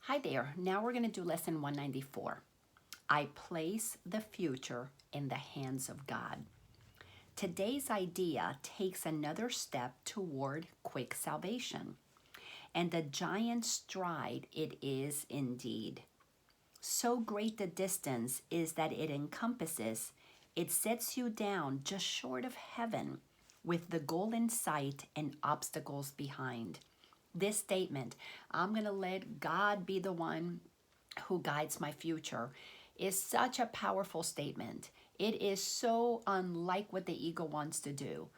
Hi there. Now we're going to do lesson 194. I place the future in the hands of God. Today's idea takes another step toward quick salvation, and a giant stride it is indeed. So great the distance is that it sets you down just short of heaven, with the goal in sight and obstacles behind. This statement, I'm going to let God be the one who guides my future, is such a powerful statement. It is so unlike what the ego wants to do.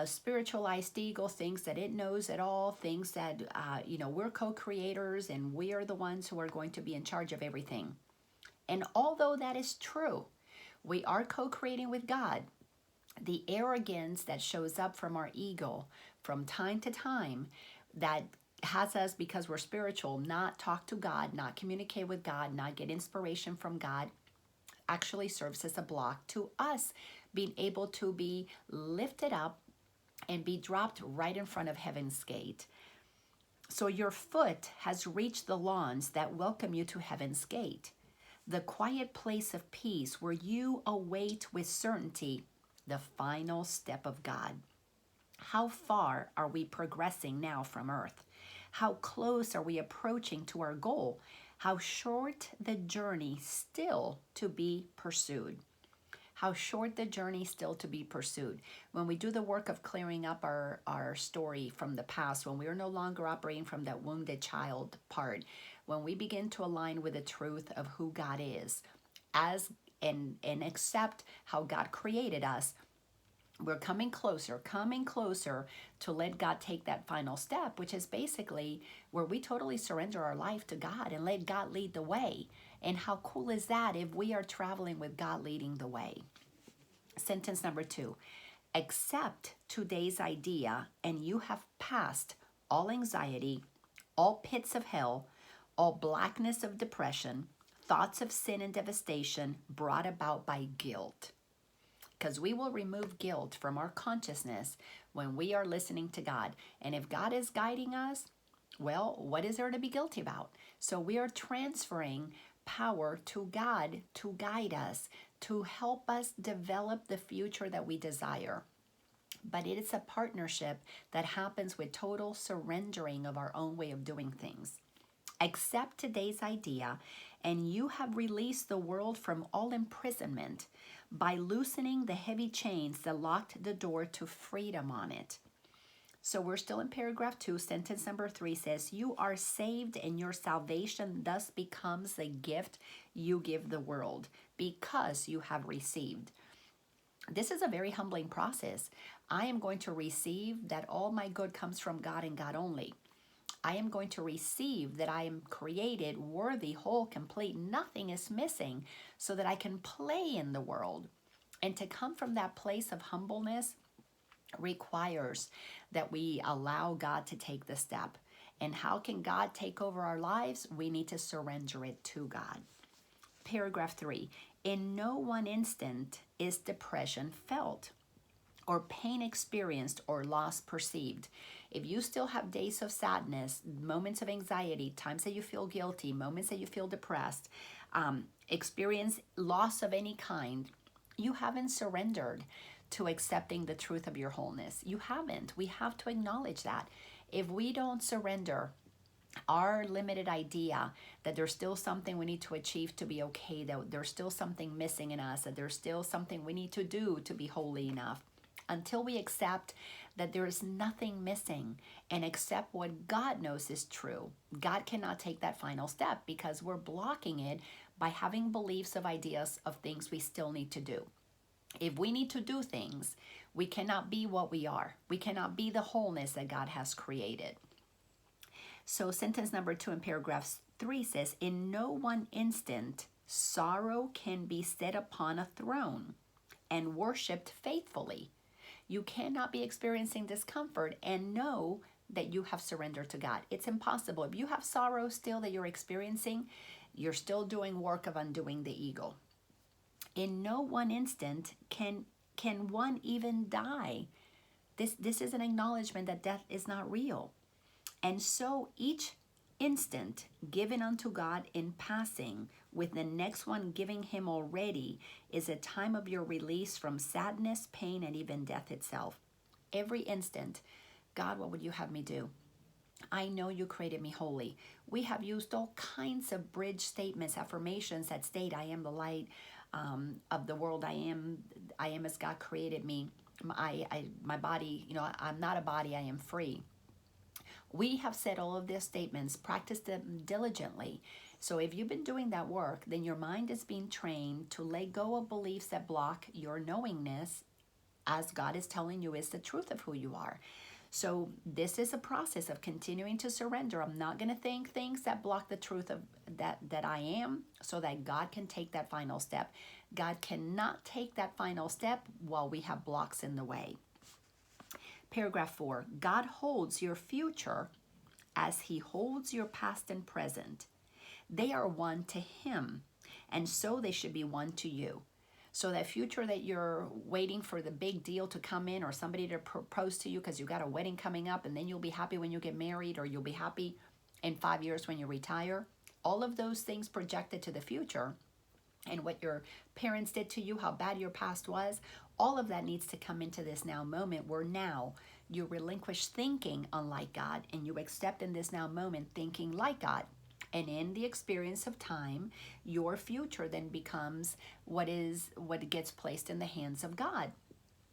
Spiritualized ego thinks that it knows it all, thinks that we're co-creators and we are the ones who are going to be in charge of everything. And although that is true, we are co-creating with God. The arrogance that shows up from our ego from time to time that has us, because we're spiritual, not talk to God, not communicate with God, not get inspiration from God, actually serves as a block to us being able to be lifted up and be dropped right in front of heaven's gate. So your foot has reached the lawns that welcome you to heaven's gate, the quiet place of peace where you await with certainty the final step of God. How far are we progressing now from earth? How close are we approaching to our goal? How short the journey still to be pursued? How short the journey still to be pursued. When we do the work of clearing up our story from the past, when we are no longer operating from that wounded child part, when we begin to align with the truth of who God is, and accept how God created us, we're coming closer to let God take that final step, which is basically where we totally surrender our life to God and let God lead the way. And how cool is that if we are traveling with God leading the way? Sentence number 2, accept today's idea and you have passed all anxiety, all pits of hell, all blackness of depression, thoughts of sin and devastation brought about by guilt. Because we will remove guilt from our consciousness when we are listening to God. And if God is guiding us, well, what is there to be guilty about? So we are transferring power to God to guide us, to help us develop the future that we desire. But it is a partnership that happens with total surrendering of our own way of doing things. Accept today's idea, and you have released the world from all imprisonment by loosening the heavy chains that locked the door to freedom on it. So we're still in paragraph 2. Sentence number 3 says, you are saved and your salvation thus becomes the gift you give the world because you have received. This is a very humbling process. I am going to receive that all my good comes from God and God only. I am going to receive that I am created, worthy, whole, complete, nothing is missing, so that I can play in the world. And to come from that place of humbleness requires that we allow God to take the step. And how can God take over our lives? We need to surrender it to God. Paragraph 3, in no one instant is depression felt, or pain experienced, or loss perceived. If you still have days of sadness, moments of anxiety, times that you feel guilty, moments that you feel depressed, experience loss of any kind, you haven't surrendered to accepting the truth of your wholeness. You haven't. We have to acknowledge that. If we don't surrender our limited idea that there's still something we need to achieve to be okay, that there's still something missing in us, that there's still something we need to do to be holy enough, until we accept that there is nothing missing and accept what God knows is true, God cannot take that final step, because we're blocking it by having beliefs of ideas of things we still need to do. If we need to do things, we cannot be what we are. We cannot be the wholeness that God has created. So sentence number 2 in paragraph 3 says, in no one instant sorrow can be set upon a throne and worshipped faithfully. You cannot be experiencing discomfort and know that you have surrendered to God. It's impossible. If you have sorrow still that you're experiencing, you're still doing work of undoing the ego. In no one instant can one even die. This is an acknowledgement that death is not real. And so each instant given unto God in passing, with the next one giving him already, is a time of your release from sadness, pain, and even death itself. Every instant, God, what would you have me do? I know you created me holy. We have used all kinds of bridge statements, affirmations that state, I am the light of the world. I am as God created me. My body, I'm not a body, I am free. We have said all of these statements, practice them diligently. So if you've been doing that work, then your mind is being trained to let go of beliefs that block your knowingness, as God is telling you is the truth of who you are. So this is a process of continuing to surrender. I'm not going to think things that block the truth of that I am, so that God can take that final step. God cannot take that final step while we have blocks in the way. Paragraph 4, God holds your future as he holds your past and present. They are one to him, and so they should be one to you. So that future that you're waiting for the big deal to come in, or somebody to propose to you because you got a wedding coming up, and then you'll be happy when you get married, or you'll be happy in 5 years when you retire. All of those things projected to the future, and what your parents did to you, how bad your past was, all of that needs to come into this now moment, where now you relinquish thinking unlike God, and you accept in this now moment thinking like God. And in the experience of time, your future then becomes what gets placed in the hands of God.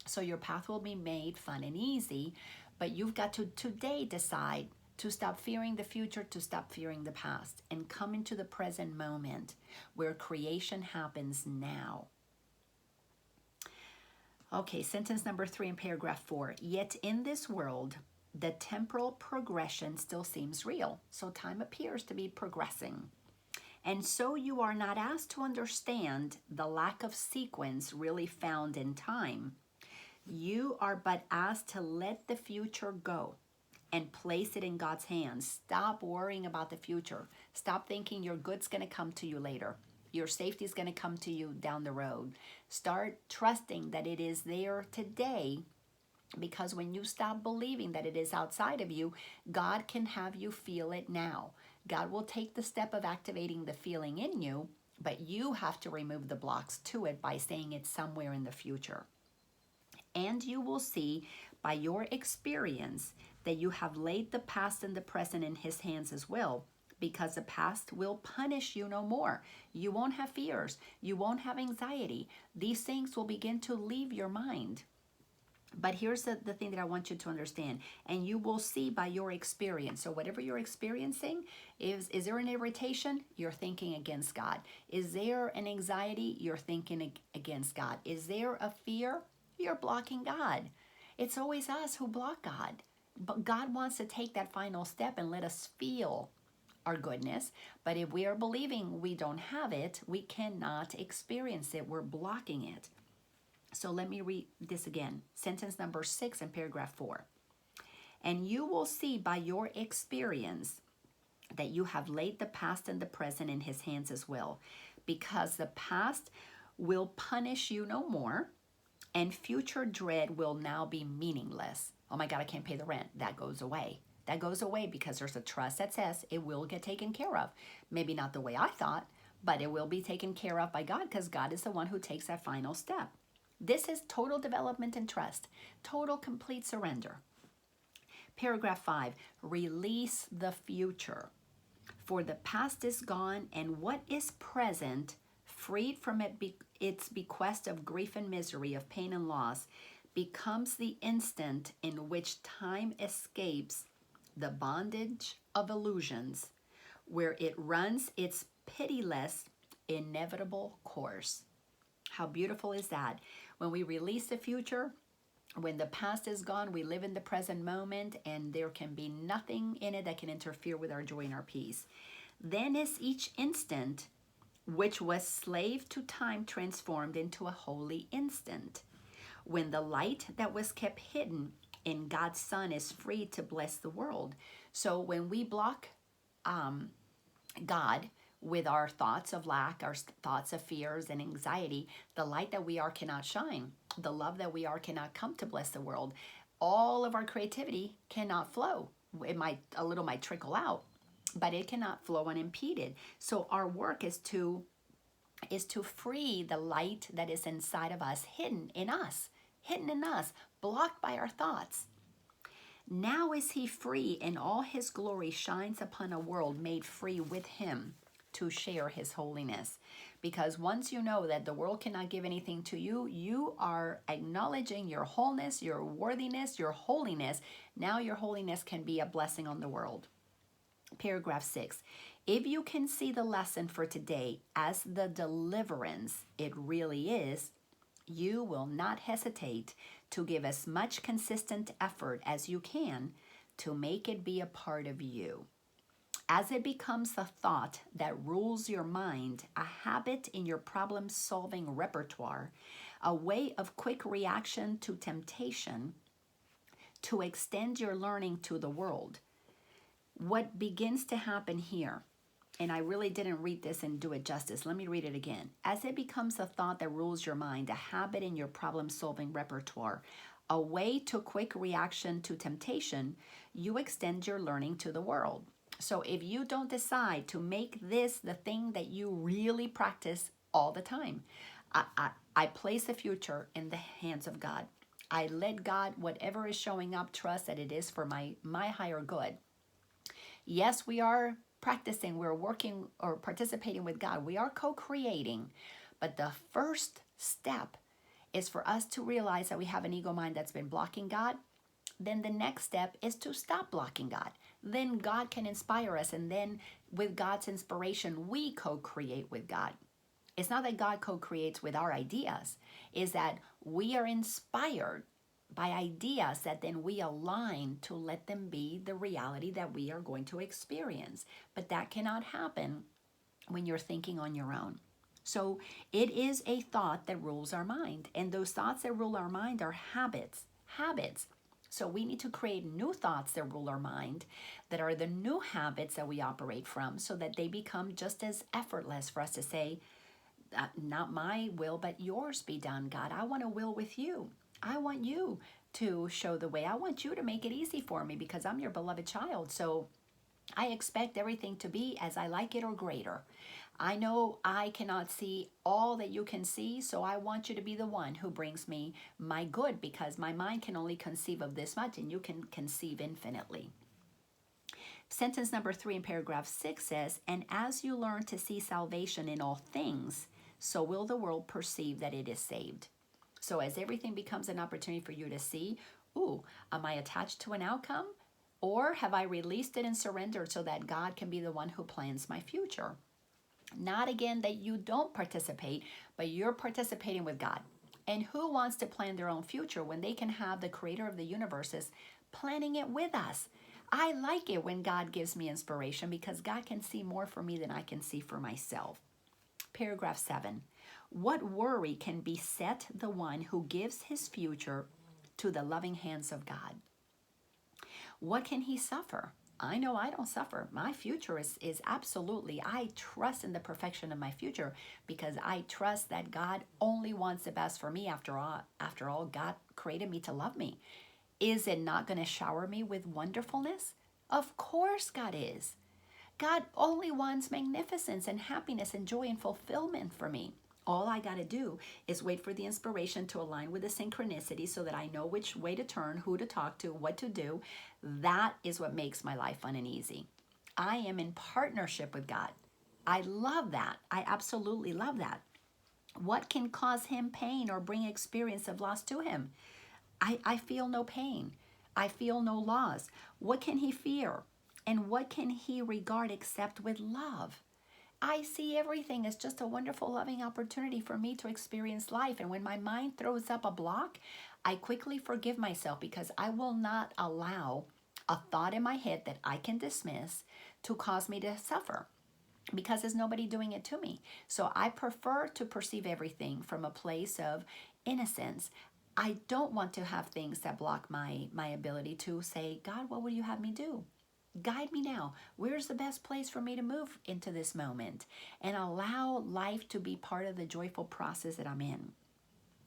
So your path will be made fun and easy, but you've got to today decide to stop fearing the future, to stop fearing the past, and come into the present moment where creation happens now. Okay, sentence number 3 in paragraph 4. Yet in this world, the temporal progression still seems real. So time appears to be progressing. And so you are not asked to understand the lack of sequence really found in time. You are but asked to let the future go and place it in God's hands. Stop worrying about the future. Stop thinking your good's going to come to you later. Your safety is going to come to you down the road. Start trusting that it is there today, because when you stop believing that it is outside of you, God can have you feel it now. God will take the step of activating the feeling in you, but you have to remove the blocks to it by saying it's somewhere in the future. And you will see by your experience that you have laid the past and the present in his hands as well, because the past will punish you no more. You won't have fears. You won't have anxiety. These things will begin to leave your mind. But here's the thing that I want you to understand, and you will see by your experience. So whatever you're experiencing, is there an irritation? You're thinking against God. Is there an anxiety? You're thinking against God. Is there a fear? You're blocking God. It's always us who block God. But God wants to take that final step and let us feel our goodness. But if we are believing we don't have it, we cannot experience it. We're blocking it. So let me read this again. Sentence number 6 in paragraph 4. And you will see by your experience that you have laid the past and the present in his hands as well, because the past will punish you no more, and future dread will now be meaningless. Oh my God, I can't pay the rent. That goes away. That goes away because there's a trust that says it will get taken care of. Maybe not the way I thought, but it will be taken care of by God, because God is the one who takes that final step. This is total development and trust, total complete surrender. Paragraph 5, release the future. For the past is gone, and what is present, freed from its bequest of grief and misery, of pain and loss, becomes the instant in which time escapes the bondage of illusions, where it runs its pitiless, inevitable course. How beautiful is that? When we release the future, when the past is gone, we live in the present moment, and there can be nothing in it that can interfere with our joy and our peace. Then is each instant, which was slave to time, transformed into a holy instant, when the light that was kept hidden in God's Son is free to bless the world. So when we block God with our thoughts of lack, our thoughts of fears and anxiety, the light that we are cannot shine. The love that we are cannot come to bless the world. All of our creativity cannot flow. A little might trickle out, but it cannot flow unimpeded. So our work is to free the light that is inside of us, hidden in us, blocked by our thoughts. Now is he free, and all his glory shines upon a world made free with him to share his holiness. Because once you know that the world cannot give anything to you, you are acknowledging your wholeness, your worthiness, your holiness. Now your holiness can be a blessing on the world. Paragraph 6. If you can see the lesson for today as the deliverance it really is, you will not hesitate to give as much consistent effort as you can to make it be a part of you. As it becomes a thought that rules your mind, a habit in your problem-solving repertoire, a way of quick reaction to temptation, to extend your learning to the world, what begins to happen here, and I really didn't read this and do it justice. Let me read it again. As it becomes a thought that rules your mind, a habit in your problem-solving repertoire, a way to quick reaction to temptation, you extend your learning to the world. So if you don't decide to make this the thing that you really practice all the time, I place the future in the hands of God. I let God, whatever is showing up, trust that it is for my higher good. Yes, we are practicing, we're working or participating with God. We are co-creating. But the first step is for us to realize that we have an ego mind that's been blocking God. Then the next step is to stop blocking God. Then God can inspire us. And then with God's inspiration, we co-create with God. It's not that God co-creates with our ideas. It's that we are inspired by ideas that then we align to let them be the reality that we are going to experience. But that cannot happen when you're thinking on your own. So it is a thought that rules our mind. And those thoughts that rule our mind are habits. So we need to create new thoughts that rule our mind, that are the new habits that we operate from, so that they become just as effortless for us to say, not my will, but yours be done, God. I want to will with you. I want you to show the way. I want you to make it easy for me because I'm your beloved child. So I expect everything to be as I like it or greater. I know I cannot see all that you can see, so I want you to be the one who brings me my good, because my mind can only conceive of this much and you can conceive infinitely. Sentence number 3 in paragraph 6 says, and as you learn to see salvation in all things, so will the world perceive that it is saved. So as everything becomes an opportunity for you to see, ooh, am I attached to an outcome? Or have I released it and surrendered so that God can be the one who plans my future? Not again that you don't participate, but you're participating with God. And who wants to plan their own future when they can have the creator of the universes planning it with us? I like it when God gives me inspiration because God can see more for me than I can see for myself. Paragraph 7. What worry can beset the one who gives his future to the loving hands of God? What can he suffer? I know I don't suffer. My future is absolutely, I trust in the perfection of my future because I trust that God only wants the best for me. After all, God created me to love me. Is it not going to shower me with wonderfulness? Of course God is. God only wants magnificence and happiness and joy and fulfillment for me. All I got to do is wait for the inspiration to align with the synchronicity so that I know which way to turn, who to talk to, what to do. That is what makes my life fun and easy. I am in partnership with God. I love that. I absolutely love that. What can cause him pain or bring experience of loss to him? I feel no pain. I feel no loss. What can he fear? And what can he regard except with love? I see everything as just a wonderful, loving opportunity for me to experience life. And when my mind throws up a block, I quickly forgive myself because I will not allow a thought in my head that I can dismiss to cause me to suffer, because there's nobody doing it to me. So I prefer to perceive everything from a place of innocence. I don't want to have things that block my ability to say, God, what will you have me do? Guide me now. Where's the best place for me to move into this moment? And allow life to be part of the joyful process that I'm in.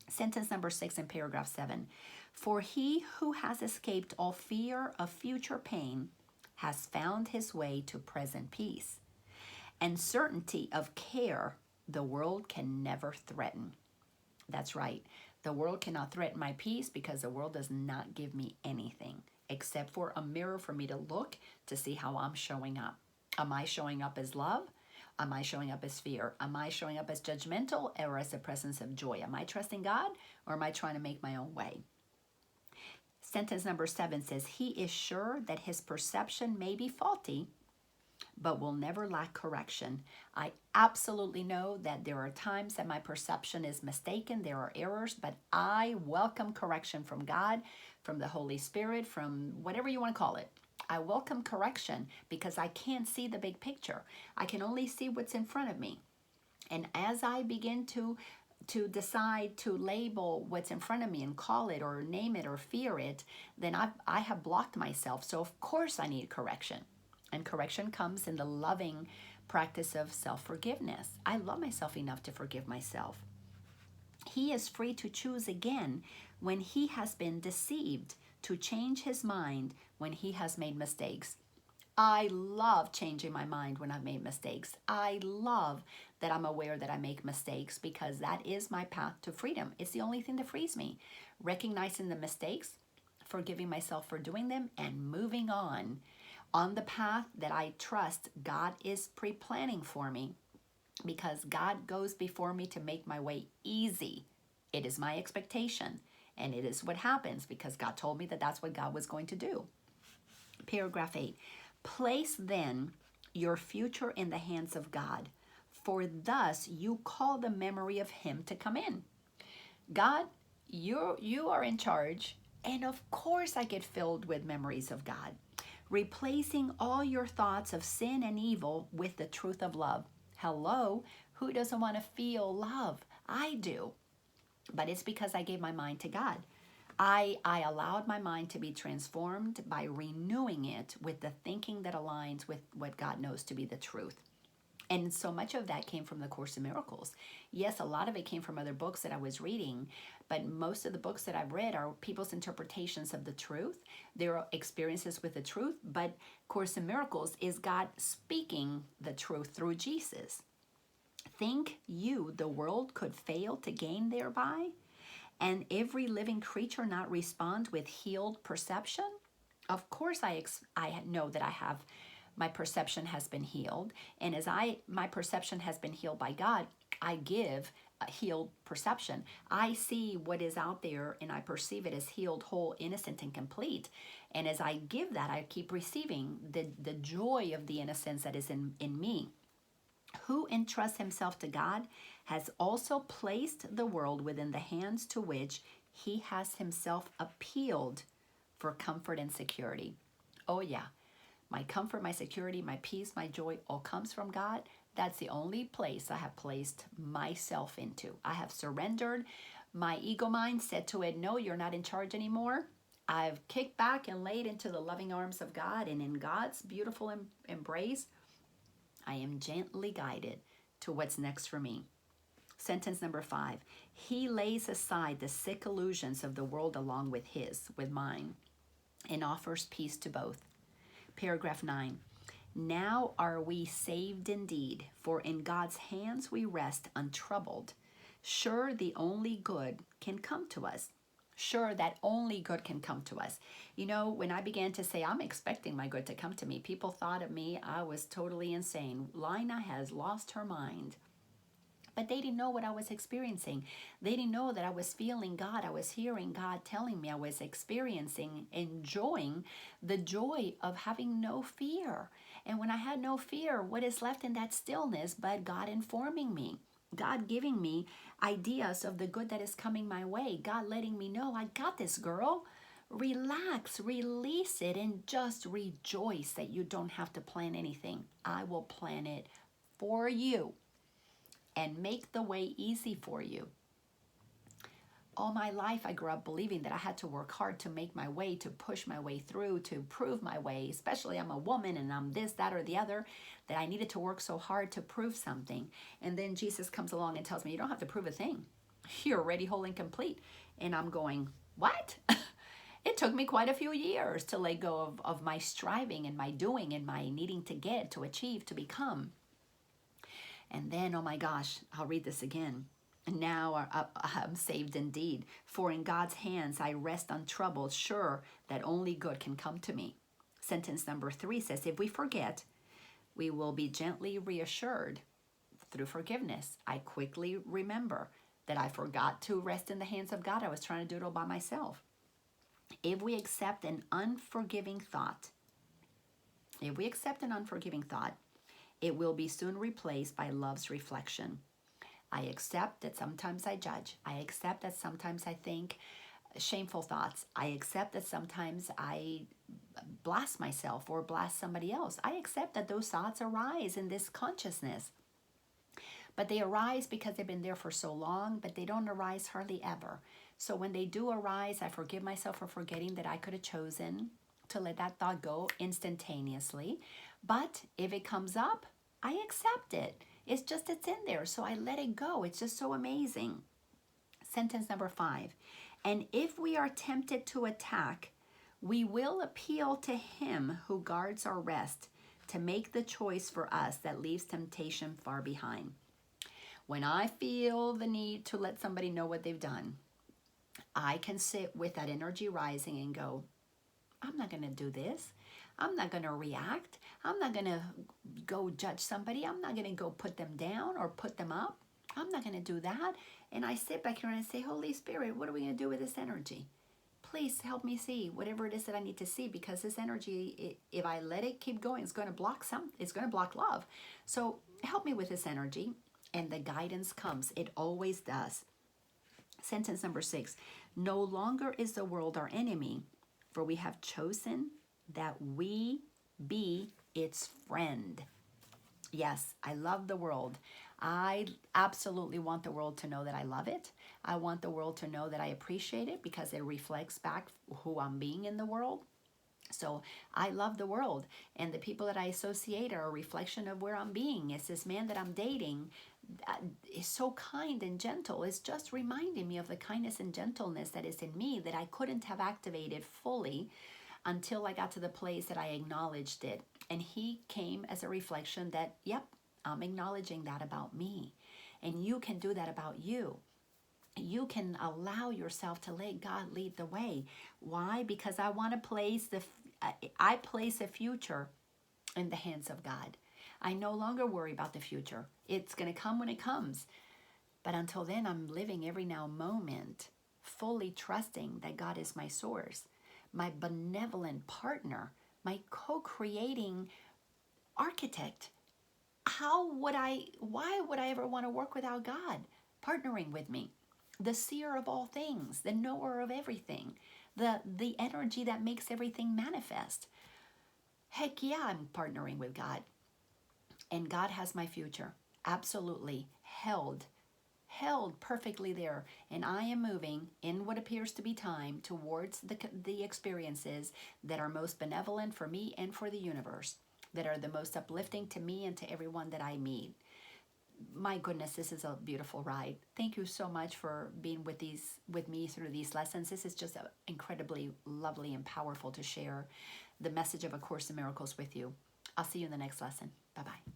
Sentence number 6 in paragraph 7. For he who has escaped all fear of future pain has found his way to present peace. And certainty of care the world can never threaten. That's right. The world cannot threaten my peace because the world does not give me anything except for a mirror for me to look to see how I'm showing up. Am I showing up as love? Am I showing up as fear? Am I showing up as judgmental or as the presence of joy? Am I trusting God or am I trying to make my own way? Sentence number 7 says, he is sure that his perception may be faulty, but will never lack correction. I absolutely know that there are times that my perception is mistaken. There are errors, but I welcome correction from God, from the Holy Spirit, from whatever you want to call it. I welcome correction because I can't see the big picture. I can only see what's in front of me. And as I begin to decide to label what's in front of me and call it or name it or fear it, then I have blocked myself. So of course I need correction. And correction comes in the loving practice of self-forgiveness. I love myself enough to forgive myself. He is free to choose again when he has been deceived, to change his mind when he has made mistakes. I love changing my mind when I've made mistakes. I love that I'm aware that I make mistakes because that is my path to freedom. It's the only thing that frees me. Recognizing the mistakes, forgiving myself for doing them, and moving on the path that I trust God is pre-planning for me, because God goes before me to make my way easy. It is my expectation, and it is what happens because God told me that that's what God was going to do. Paragraph 8. Place then your future in the hands of God, for thus you call the memory of him to come in. God, you are in charge, and of course I get filled with memories of God, replacing all your thoughts of sin and evil with the truth of love. Hello, who doesn't want to feel love? I do, but it's because I gave my mind to God. I allowed my mind to be transformed by renewing it with the thinking that aligns with what God knows to be the truth. And so much of that came from the Course in Miracles. Yes, a lot of it came from other books that I was reading, but most of the books that I've read are people's interpretations of the truth, their experiences with the truth, but Course in Miracles is God speaking the truth through Jesus. Think you the world could fail to gain thereby, and every living creature not respond with healed perception? Of course I know that my perception has been healed, and as my perception has been healed by God, I give a healed perception. I see what is out there and I perceive it as healed, whole, innocent, and complete. And as I give that, I keep receiving the joy of the innocence that is in me. Who entrusts himself to God has also placed the world within the hands to which he has himself appealed for comfort and security. Oh yeah, my comfort, my security, my peace, my joy all comes from God. That's the only place I have placed myself into. I have surrendered my ego mind, said to it, no, you're not in charge anymore. I've kicked back and laid into the loving arms of God, and in God's beautiful embrace, I am gently guided to what's next for me. Sentence number 5. He lays aside the sick illusions of the world along with mine, and offers peace to both. Paragraph 9. Now are we saved indeed, for in God's hands we rest untroubled. Sure, the only good can come to us. Sure, that only good can come to us. You know, when I began to say, I'm expecting my good to come to me, people thought of me, I was totally insane. Laina has lost her mind. But they didn't know what I was experiencing. They didn't know that I was feeling God. I was hearing God telling me. I was experiencing, enjoying the joy of having no fear. And when I had no fear, what is left in that stillness but God informing me? God giving me ideas of the good that is coming my way. God letting me know, I got this, girl. Relax, release it, and just rejoice that you don't have to plan anything. I will plan it for you and make the way easy for you. All my life, I grew up believing that I had to work hard to make my way, to push my way through, to prove my way, especially I'm a woman and I'm this, that, or the other, that I needed to work so hard to prove something. And then Jesus comes along and tells me, you don't have to prove a thing. You're already whole and complete. And I'm going, what? It took me quite a few years to let go of my striving and my doing and my needing to get, to achieve, to become. And then, oh my gosh, I'll read this again. Now I'm saved indeed, for in God's hands I rest untroubled, sure that only good can come to me. Sentence number 3 says, if we forget, we will be gently reassured through forgiveness. I quickly remember that I forgot to rest in the hands of God. I was trying to do it all by myself. If we accept an unforgiving thought, it will be soon replaced by love's reflection. I accept that sometimes I judge. I accept that sometimes I think shameful thoughts. I accept that sometimes I blast myself or blast somebody else. I accept that those thoughts arise in this consciousness. But they arise because they've been there for so long, but they don't arise hardly ever. So when they do arise, I forgive myself for forgetting that I could have chosen to let that thought go instantaneously. But if it comes up, I accept it. It's in there, so I let it go. It's just so amazing. Sentence number 5. And if we are tempted to attack, we will appeal to him who guards our rest to make the choice for us that leaves temptation far behind. When I feel the need to let somebody know what they've done, I can sit with that energy rising and go, I'm not going to do this. I'm not going to react. I'm not going to go judge somebody. I'm not going to go put them down or put them up. I'm not going to do that. And I sit back here and I say, Holy Spirit, what are we going to do with this energy? Please help me see whatever it is that I need to see, because this energy, if I let it keep going, it's going to block it's going to block love. So help me with this energy. And the guidance comes. It always does. Sentence number 6. No longer is the world our enemy, for we have chosen that we be its friend. Yes, I love the world. I absolutely want the world to know that I love it. I want the world to know that I appreciate it, because it reflects back who I'm being in the world. So I love the world, and the people that I associate are a reflection of where I'm being. It's this man that I'm dating is so kind and gentle. It's just reminding me of the kindness and gentleness that is in me that I couldn't have activated fully until I got to the place that I acknowledged it. And he came as a reflection that, yep, I'm acknowledging that about me. And you can do that about you. You can allow yourself to let God lead the way. Why? Because I want to place I place a future in the hands of God. I no longer worry about the future. It's going to come when it comes. But until then, I'm living every now moment fully trusting that God is my source, my benevolent partner, my co-creating architect. Why would I ever want to work without God partnering with me? The seer of all things, the knower of everything, the energy that makes everything manifest. Heck yeah, I'm partnering with God. And God has my future absolutely held perfectly there. And I am moving in what appears to be time towards the experiences that are most benevolent for me and for the universe, that are the most uplifting to me and to everyone that I meet. My goodness, this is a beautiful ride. Thank you so much for being with me through these lessons. This is just incredibly lovely and powerful to share the message of A Course in Miracles with you. I'll see you in the next lesson. Bye-bye.